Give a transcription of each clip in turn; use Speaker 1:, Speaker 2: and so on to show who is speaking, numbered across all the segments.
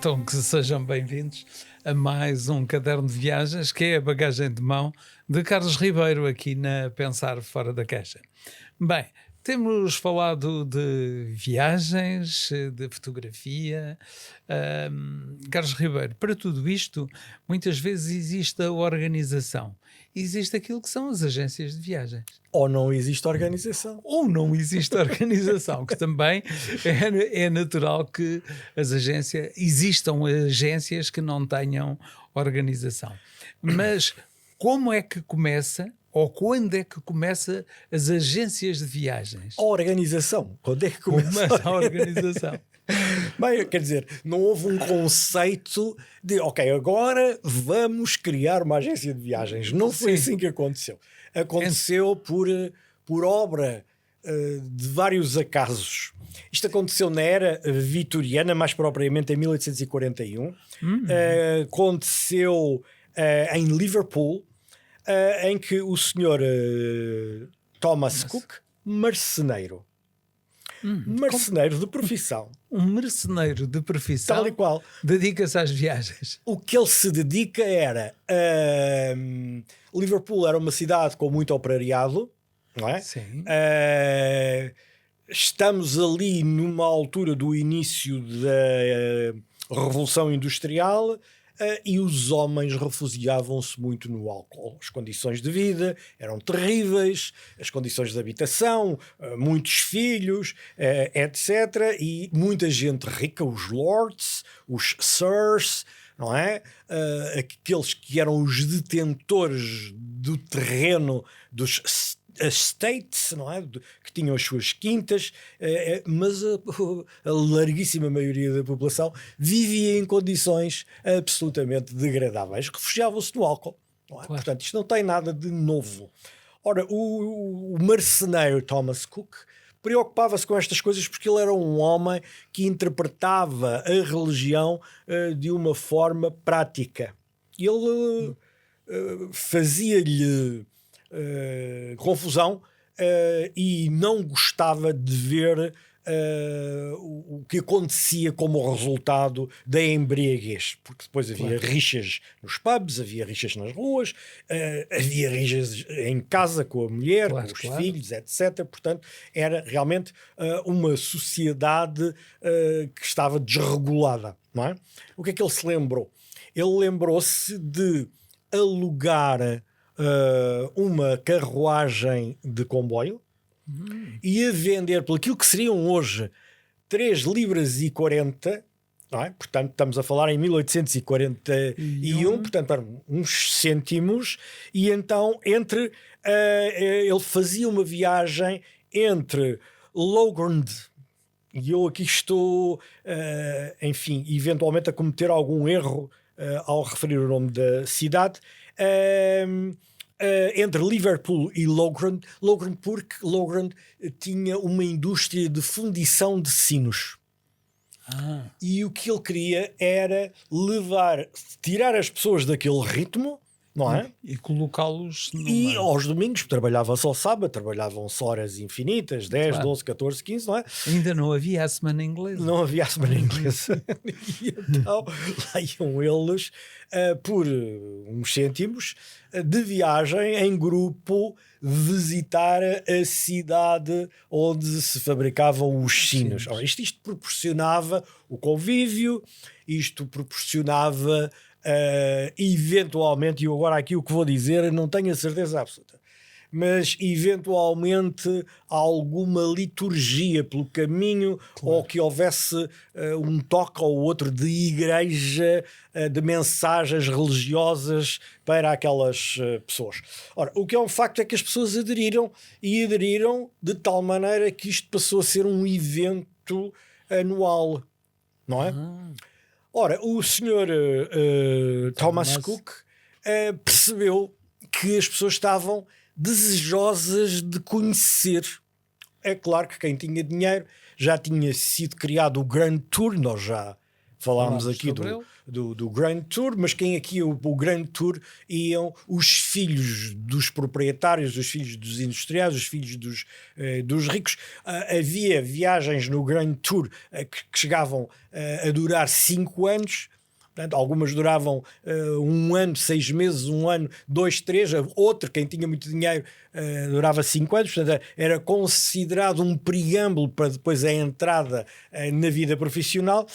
Speaker 1: Então que sejam bem-vindos a mais um caderno de viagens, que é a bagagem de mão de Carlos Ribeiro, aqui na Pensar Fora da Caixa. Bem, temos falado de viagens, de fotografia. Carlos Ribeiro, para tudo isto, muitas vezes existe a organização. Existe aquilo que são as agências de viagens.
Speaker 2: Ou não existe organização.
Speaker 1: Ou não existe organização, que também é natural que existam agências que não tenham organização. Mas como é que começa, ou quando é que começa as agências de viagens?
Speaker 2: A organização. Quando é que começa
Speaker 1: a organização?
Speaker 2: Bem, quer dizer, não houve um conceito de, ok, agora vamos criar uma agência de viagens. Não foi assim que aconteceu. Aconteceu por obra de vários acasos. Isto aconteceu na era vitoriana, mais propriamente em 1841. Aconteceu em Liverpool, em que o senhor Thomas Cook, marceneiro de profissão.
Speaker 1: Um mercenário de profissão,
Speaker 2: tal e qual,
Speaker 1: dedica-se às viagens.
Speaker 2: O que ele se dedica era... Liverpool era uma cidade com muito operariado, não é?
Speaker 1: Sim.
Speaker 2: Estamos ali numa altura do início da Revolução Industrial, e os homens refugiavam-se muito no álcool. As condições de vida eram terríveis, as condições de habitação, muitos filhos, etc. E muita gente rica, os lords, os sirs, não é? Aqueles que eram os detentores do terreno dos estates, não é? Que tinham as suas quintas, mas a larguíssima maioria da população vivia em condições absolutamente degradáveis, refugiavam-se no álcool, não é? Claro. Portanto, isto não tem nada de novo. Ora, o marceneiro Thomas Cook preocupava-se com estas coisas porque ele era um homem que interpretava a religião de uma forma prática. Ele fazia-lhe confusão e não gostava de ver o que acontecia como resultado da embriaguez, porque depois havia rixas nos pubs, havia rixas nas ruas, havia rixas em casa com a mulher, com os filhos, etc. Portanto, era realmente uma sociedade que estava desregulada, não é? O que é que ele se lembrou? Ele lembrou-se de alugar uma carruagem de comboio e a vender por aquilo que seriam hoje 3,40 libras, não é? Portanto, estamos a falar em 1841, portanto, eram uns cêntimos, e então ele fazia uma viagem entre Loughran, e eu aqui estou, enfim, eventualmente a cometer algum erro ao referir o nome da cidade, entre Liverpool e Loughran, porque Loughran tinha uma indústria de fundição de sinos. E o que ele queria era tirar as pessoas daquele ritmo, não é?
Speaker 1: E colocá-los
Speaker 2: e aos domingos, trabalhava-se ao sábado, trabalhavam-se horas infinitas, 10, 12, 14, 15, não é?
Speaker 1: Ainda não havia a semana inglesa.
Speaker 2: Não havia a semana inglesa. E então lá iam eles por uns cêntimos de viagem em grupo visitar a cidade onde se fabricavam os sinos. Ora, isto proporcionava o convívio, isto proporcionava eventualmente, e agora aqui o que vou dizer não tenho a certeza absoluta, mas eventualmente alguma liturgia pelo caminho, ou que houvesse um toque ou outro de igreja, de mensagens religiosas para aquelas pessoas. Ora, o que é um facto é que as pessoas aderiram de tal maneira que isto passou a ser um evento anual, não é? Ora, o senhor Thomas Cook percebeu que as pessoas estavam desejosas de conhecer. É claro que quem tinha dinheiro, já tinha sido criado o Grand Tour, nós já Falámos
Speaker 1: Falámos
Speaker 2: aqui
Speaker 1: sobre ele.
Speaker 2: do Grand Tour, mas quem aqui o Grand Tour iam os filhos dos proprietários, os filhos dos industriais, os filhos dos ricos. Havia viagens no Grand Tour que chegavam a durar 5 anos. Portanto, algumas duravam 1 ano, 6 meses, 1 ano, 2, 3. Outro, quem tinha muito dinheiro, durava 5 anos. Portanto, era considerado um preâmbulo para depois a entrada na vida profissional.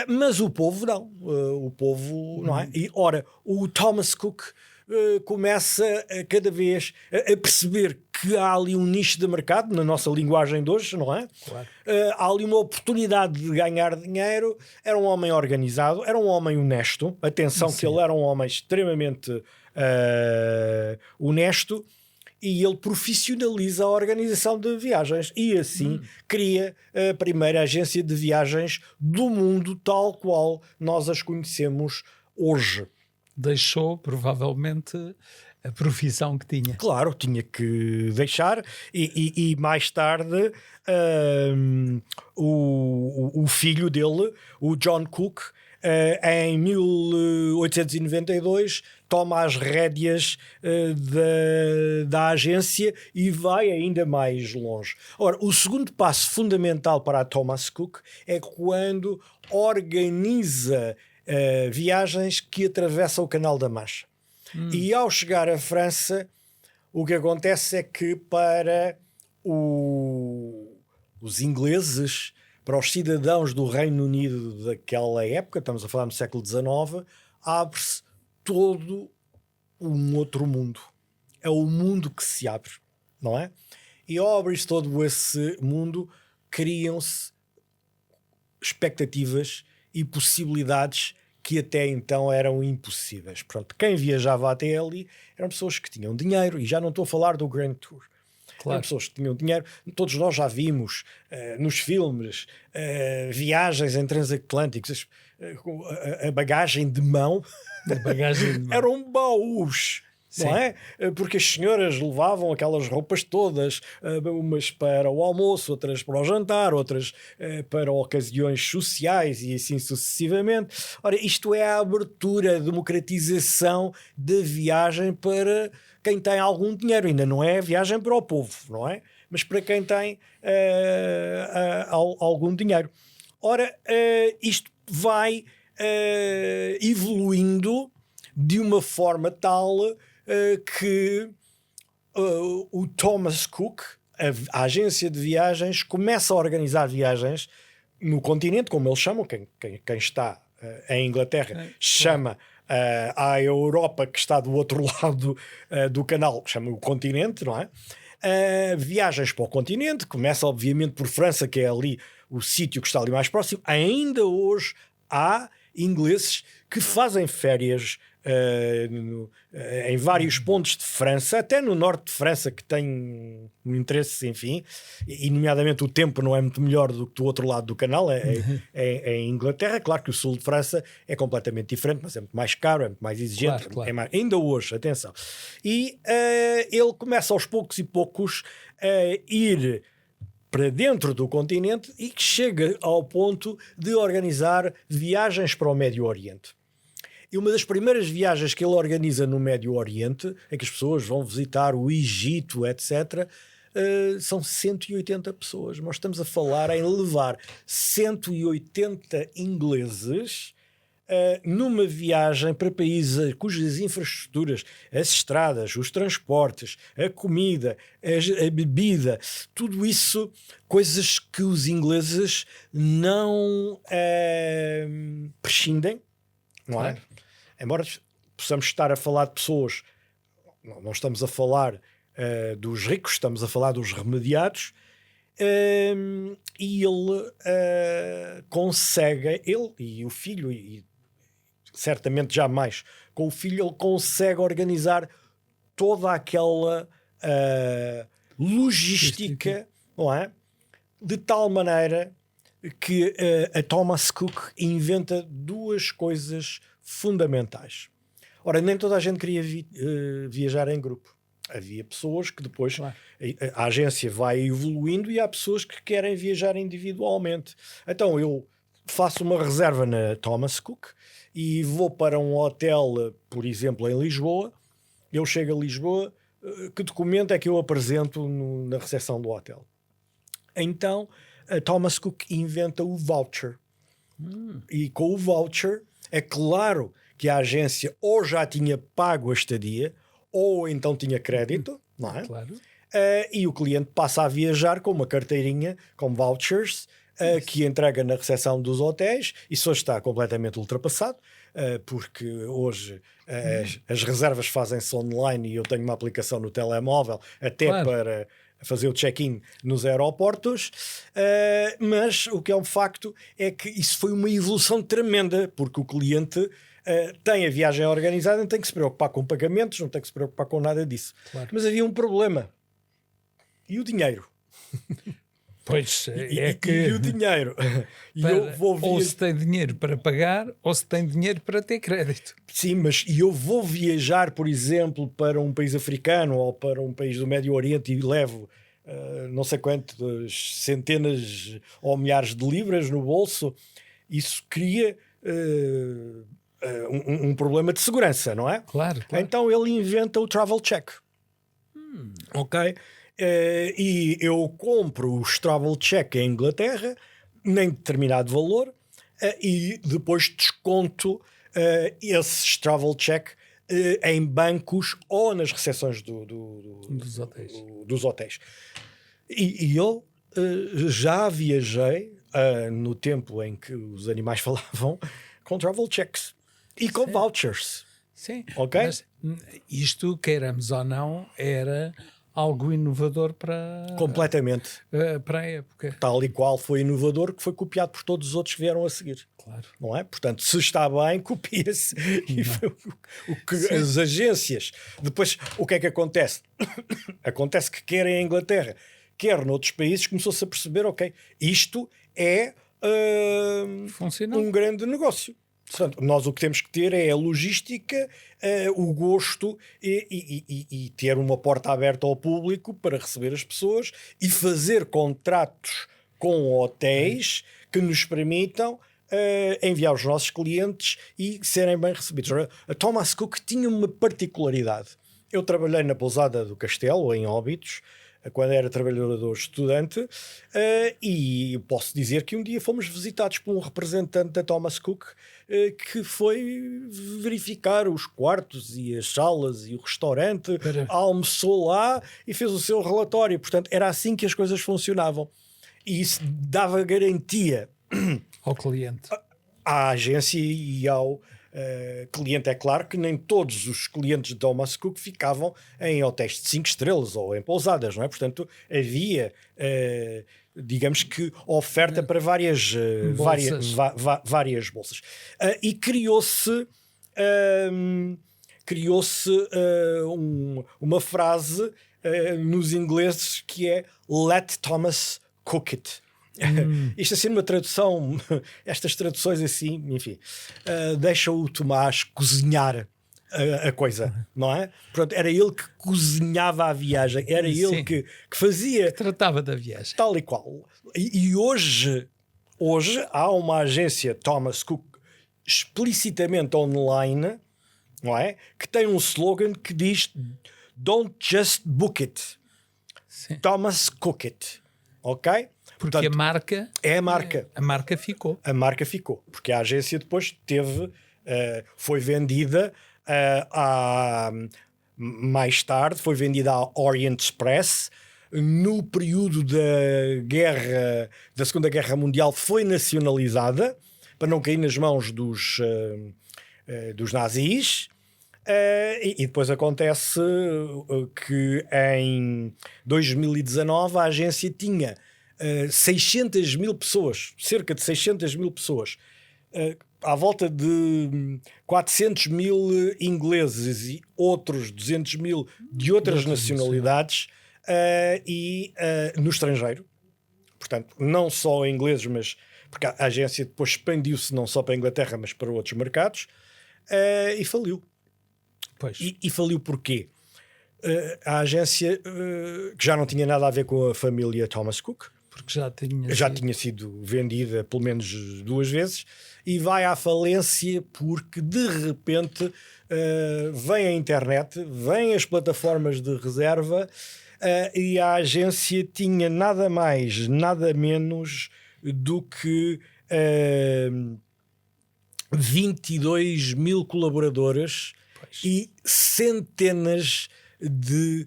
Speaker 2: Mas o povo não. O povo não é. E, ora, o Thomas Cook começa cada vez a perceber que há ali um nicho de mercado, na nossa linguagem de hoje, não é?
Speaker 1: Claro.
Speaker 2: Há ali uma oportunidade de ganhar dinheiro. Era um homem organizado, era um homem honesto. Atenção, que ele era um homem extremamente honesto, e ele profissionaliza a organização de viagens e assim cria a primeira agência de viagens do mundo tal qual nós as conhecemos hoje.
Speaker 1: Deixou, provavelmente, a profissão que tinha.
Speaker 2: Claro, tinha que deixar, e mais tarde o filho dele, o John Cook, em 1892 toma as rédeas da agência e vai ainda mais longe. Ora, o segundo passo fundamental para a Thomas Cook é quando organiza viagens que atravessam o Canal da Mancha. E ao chegar à França, o que acontece é que para os ingleses, para os cidadãos do Reino Unido daquela época, estamos a falar no século XIX, abre-se todo um outro mundo. É o mundo que se abre, não é? E ao abrir-se todo esse mundo, criam-se expectativas e possibilidades que até então eram impossíveis. Pronto, quem viajava até ali eram pessoas que tinham dinheiro, e já não estou a falar do Grand Tour.
Speaker 1: Claro.
Speaker 2: Eram pessoas que tinham dinheiro. Todos nós já vimos nos filmes viagens em transatlânticos, a bagagem de mão, eram baús. Não é? Porque as senhoras levavam aquelas roupas todas, umas para o almoço, outras para o jantar, outras para ocasiões sociais e assim sucessivamente. Ora, isto é a abertura, a democratização da viagem para quem tem algum dinheiro. Ainda não é a viagem para o povo, não é? Mas para quem tem algum dinheiro. Ora, isto vai evoluindo de uma forma tal que o Thomas Cook, a agência de viagens, começa a organizar viagens no continente, como eles chamam. Quem está em Inglaterra chama a Europa, que está do outro lado do canal, chama o continente, não é? Viagens para o continente, começa obviamente por França, que é ali o sítio que está ali mais próximo. Ainda hoje há ingleses que fazem férias em vários pontos de França, até no norte de França, que tem um interesse, enfim, e nomeadamente o tempo não é muito melhor do que do outro lado do canal, em Inglaterra. Claro que o sul de França é completamente diferente, mas é muito mais caro, é muito mais exigente.
Speaker 1: Claro.
Speaker 2: É mais, ainda hoje, atenção. E ele começa aos poucos e poucos a ir para dentro do continente e que chega ao ponto de organizar viagens para o Médio Oriente. E uma das primeiras viagens que ele organiza no Médio Oriente, em que as pessoas vão visitar o Egito, etc., são 180 pessoas. Nós estamos a falar em levar 180 ingleses numa viagem para países cujas infraestruturas, as estradas, os transportes, a comida, a bebida, tudo isso, coisas que os ingleses não prescindem, não é? Embora possamos estar a falar de pessoas, não estamos a falar dos ricos, estamos a falar dos remediados, e ele consegue, ele e o filho, e certamente jamais com o filho, ele consegue organizar toda aquela logística, não é? De tal maneira que a Thomas Cook inventa duas coisas fundamentais. Ora, nem toda a gente queria viajar em grupo. Havia pessoas que depois a agência vai evoluindo e há pessoas que querem viajar individualmente. Então eu faço uma reserva na Thomas Cook e vou para um hotel, por exemplo, em Lisboa. Eu chego a Lisboa, que documento é que eu apresento na recepção do hotel? Então, a Thomas Cook inventa o voucher. E com o voucher, é claro que a agência ou já tinha pago a estadia, ou então tinha crédito, não é?
Speaker 1: Claro.
Speaker 2: E o cliente passa a viajar com uma carteirinha com vouchers que entrega na recepção dos hotéis. Isso hoje está completamente ultrapassado, porque hoje as reservas fazem-se online e eu tenho uma aplicação no telemóvel até para fazer o check-in nos aeroportos. Mas o que é um facto é que isso foi uma evolução tremenda, porque o cliente tem a viagem organizada, não tem que se preocupar com pagamentos, não tem que se preocupar com nada disso.
Speaker 1: Claro.
Speaker 2: Mas havia um problema. E o dinheiro?
Speaker 1: Pois é
Speaker 2: e o dinheiro?
Speaker 1: Ou se tem dinheiro para pagar, ou se tem dinheiro para ter crédito.
Speaker 2: Sim, mas eu vou viajar, por exemplo, para um país africano ou para um país do Médio Oriente e levo não sei quantas centenas ou milhares de libras no bolso. Isso cria um problema de segurança, não é?
Speaker 1: Claro.
Speaker 2: Então ele inventa o travel check. Ok? E eu compro os travel check em Inglaterra, nem determinado valor, e depois desconto esses travel check em bancos ou nas recepções dos hotéis. E eu já viajei no tempo em que os animais falavam com travel checks e com vouchers.
Speaker 1: Sim,
Speaker 2: ok?
Speaker 1: Mas isto, queiramos ou não, era algo inovador
Speaker 2: completamente
Speaker 1: para a época.
Speaker 2: Tal e qual foi inovador, que foi copiado por todos os outros que vieram a seguir.
Speaker 1: Claro.
Speaker 2: Não é? Portanto, se está bem, copia-se. E foi o que as agências... Depois, o que é que acontece? Acontece que quer em Inglaterra, quer noutros países, começou-se a perceber, ok, isto é um grande negócio. Portanto, nós o que temos que ter é a logística, o gosto e ter uma porta aberta ao público para receber as pessoas e fazer contratos com hotéis que nos permitam enviar os nossos clientes e serem bem recebidos. A Thomas Cook tinha uma particularidade. Eu trabalhei na pousada do Castelo, em Óbidos, quando era trabalhador estudante, e posso dizer que um dia fomos visitados por um representante da Thomas Cook que foi verificar os quartos e as salas e o restaurante, almoçou lá e fez o seu relatório. Portanto, era assim que as coisas funcionavam. E isso dava garantia
Speaker 1: ao cliente,
Speaker 2: à agência e ao cliente. É claro que nem todos os clientes de Thomas Cook ficavam em hotéis de 5 estrelas ou em pousadas, não é? Portanto, havia, digamos que, oferta para várias bolsas. E criou-se uma frase nos ingleses que é "Let Thomas cook it". Isto assim uma tradução, estas traduções assim, enfim, deixa o Tomás cozinhar a coisa, não é? Pronto, era ele que cozinhava a viagem, era ele que fazia,
Speaker 1: que tratava da viagem,
Speaker 2: tal e qual. E hoje há uma agência Thomas Cook explicitamente online, não é? Que tem um slogan que diz "Don't just book it, Thomas Cook it", ok?
Speaker 1: Porque
Speaker 2: portanto,
Speaker 1: a marca
Speaker 2: é a marca.
Speaker 1: A marca ficou.
Speaker 2: A marca ficou. Porque a agência depois foi vendida mais tarde, foi vendida à Orient Express. No período da Segunda Guerra Mundial foi nacionalizada para não cair nas mãos dos nazis. E depois acontece que em 2019 a agência tinha 600 mil pessoas, cerca de 600 mil pessoas, à volta de 400 mil ingleses e outros 200 mil de outras nacionalidades no estrangeiro. Portanto, não só ingleses, mas porque a agência depois expandiu-se não só para a Inglaterra, mas para outros mercados, e faliu.
Speaker 1: Pois.
Speaker 2: E faliu porquê? A agência, que já não tinha nada a ver com a família Thomas Cook,
Speaker 1: porque já
Speaker 2: Já
Speaker 1: sido.
Speaker 2: tinha sido vendida pelo menos 2 vezes e vai à falência porque de repente vem a internet, vêm as plataformas de reserva e a agência tinha nada mais, nada menos do que 22 mil colaboradores e centenas de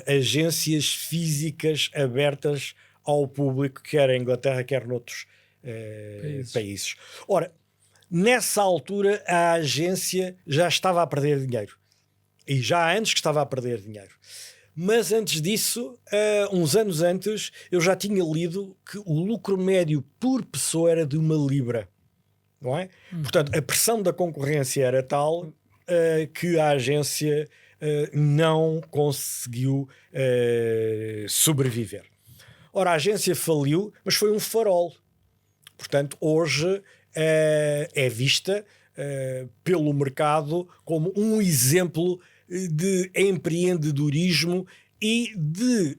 Speaker 2: agências físicas abertas ao público, quer em Inglaterra, quer noutros países. Ora, nessa altura a agência já estava a perder dinheiro. E já há anos que estava a perder dinheiro. Mas antes disso, uns anos antes, eu já tinha lido que o lucro médio por pessoa era de 1 libra. Não é? Portanto, a pressão da concorrência era tal que a agência não conseguiu sobreviver. Ora, a agência faliu, mas foi um farol. Portanto, hoje é vista pelo mercado como um exemplo de empreendedorismo e de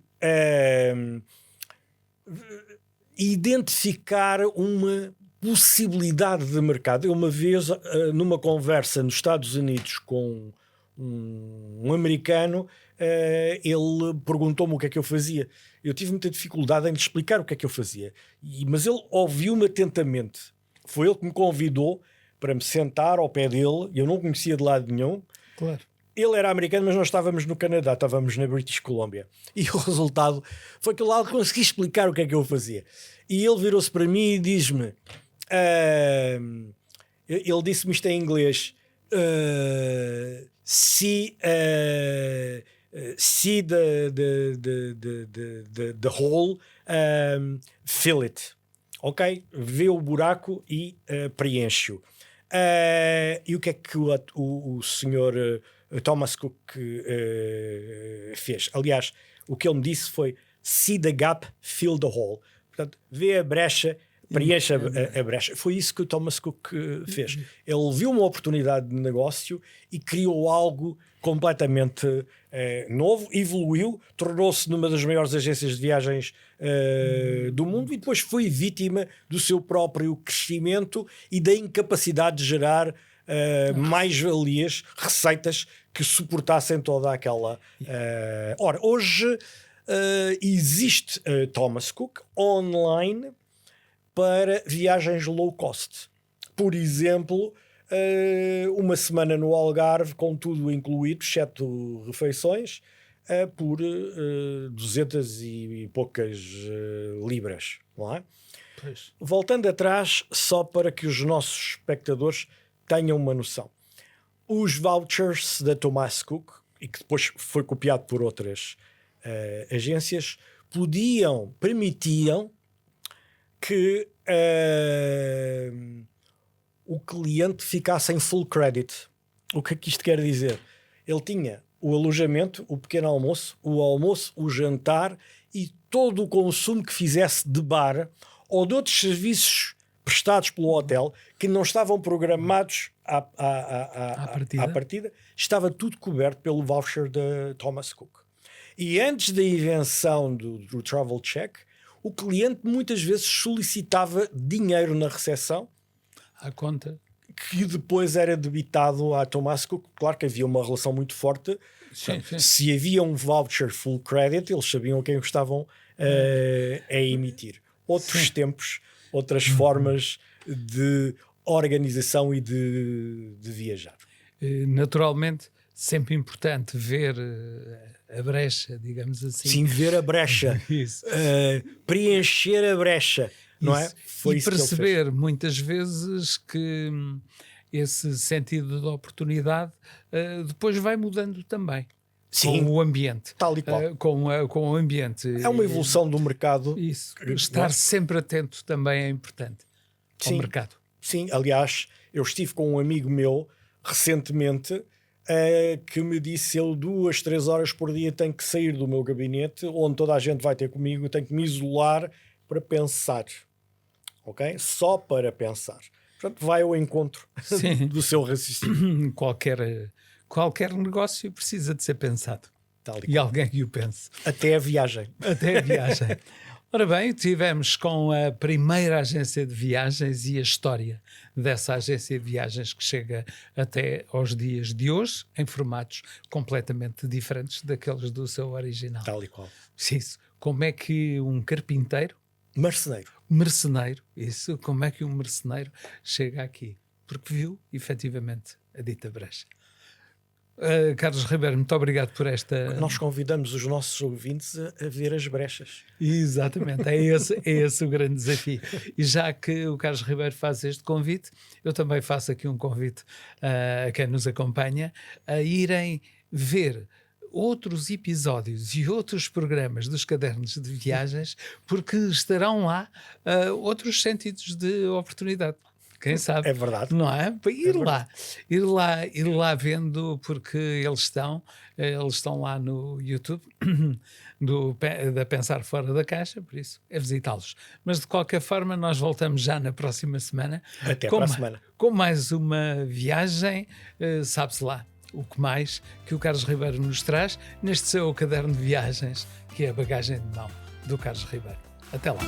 Speaker 2: identificar uma possibilidade de mercado. Eu uma vez, numa conversa nos Estados Unidos com um americano, ele perguntou-me o que é que eu fazia. Eu tive muita dificuldade em lhe explicar o que é que eu fazia, mas ele ouviu-me atentamente. Foi ele que me convidou para me sentar ao pé dele. Eu não conhecia de lado nenhum.
Speaker 1: Claro.
Speaker 2: Ele era americano, mas nós estávamos no Canadá, estávamos na British Columbia. E o resultado foi que lá consegui explicar o que é que eu fazia. E ele virou-se para mim e diz-me... ele disse-me isto em inglês. See the hole, fill it. Ok? Vê o buraco e preenche-o. E o que é que o senhor Thomas Cook fez? Aliás, o que ele me disse foi see the gap, fill the hole. Portanto, vê a brecha, preenche a brecha. Foi isso que o Thomas Cook fez. Ele viu uma oportunidade de negócio e criou algo completamente novo, evoluiu, tornou-se numa das maiores agências de viagens do mundo e depois foi vítima do seu próprio crescimento e da incapacidade de gerar mais-valias, receitas que suportassem toda aquela... Ora, hoje existe Thomas Cook online para viagens low cost. Por exemplo, uma semana no Algarve, com tudo incluído, exceto refeições, por 200 e poucas libras. Não é?
Speaker 1: Pois.
Speaker 2: Voltando atrás, só para que os nossos espectadores tenham uma noção. Os vouchers da Thomas Cook, e que depois foi copiado por outras agências, permitiam que o cliente ficasse em full credit. O que é que isto quer dizer? Ele tinha o alojamento, o pequeno almoço, o jantar e todo o consumo que fizesse de bar ou de outros serviços prestados pelo hotel que não estavam programados à partida, estava tudo coberto pelo voucher da Thomas Cook. E antes da invenção do Travel Check, o cliente muitas vezes solicitava dinheiro na recepção
Speaker 1: À conta.
Speaker 2: que depois era debitado à Thomas Cook. Claro que havia uma relação muito forte.
Speaker 1: Sim, sim.
Speaker 2: Se havia um voucher full credit, eles sabiam quem o estavam a emitir. Outros tempos, outras formas de organização e de viajar.
Speaker 1: Naturalmente, sempre importante ver a brecha, digamos assim.
Speaker 2: Sim, ver a brecha.
Speaker 1: Isso.
Speaker 2: Preencher a brecha. Não é?
Speaker 1: Isso.
Speaker 2: Foi
Speaker 1: E
Speaker 2: isso que ele
Speaker 1: perceber muitas vezes que esse sentido de oportunidade depois vai mudando também.
Speaker 2: Sim,
Speaker 1: com o ambiente.
Speaker 2: tal e qual.
Speaker 1: Com o ambiente.
Speaker 2: É uma evolução do mercado.
Speaker 1: Isso. Estar sempre atento também é importante ao
Speaker 2: Sim.
Speaker 1: mercado.
Speaker 2: Sim, aliás, eu estive com um amigo meu recentemente que me disse: eu 2, 3 horas por dia tenho que sair do meu gabinete, onde toda a gente vai ter comigo, tenho que me isolar para pensar. Ok? Só para pensar. Portanto, vai ao encontro do seu raciocínio.
Speaker 1: Qualquer negócio precisa de ser pensado.
Speaker 2: Tal e
Speaker 1: E alguém que o pense.
Speaker 2: Até a viagem.
Speaker 1: Até a viagem. Ora bem, tivemos com a primeira agência de viagens e a história dessa agência de viagens que chega até aos dias de hoje, em formatos completamente diferentes daqueles do seu original.
Speaker 2: Tal e qual.
Speaker 1: Isso. Como é que um carpinteiro,
Speaker 2: Marceneiro.
Speaker 1: isso, como é que um marceneiro chega aqui? Porque viu, efetivamente, a dita brecha. Carlos Ribeiro, muito obrigado por esta...
Speaker 2: Nós convidamos os nossos ouvintes a ver as brechas.
Speaker 1: Exatamente, é esse o grande desafio. E já que o Carlos Ribeiro faz este convite, eu também faço aqui um convite a quem nos acompanha a irem ver outros episódios e outros programas dos cadernos de viagens, porque estarão lá outros sentidos de oportunidade. Quem sabe?
Speaker 2: É verdade.
Speaker 1: Não é? Para ir lá vendo, porque eles estão lá no YouTube da Pensar Fora da Caixa, por isso é visitá-los. Mas de qualquer forma, nós voltamos já na próxima semana.
Speaker 2: Até para a semana.
Speaker 1: Com mais uma viagem, sabe-se lá o que mais que o Carlos Ribeiro nos traz neste seu caderno de viagens, que é a bagagem de mão do Carlos Ribeiro. Até lá.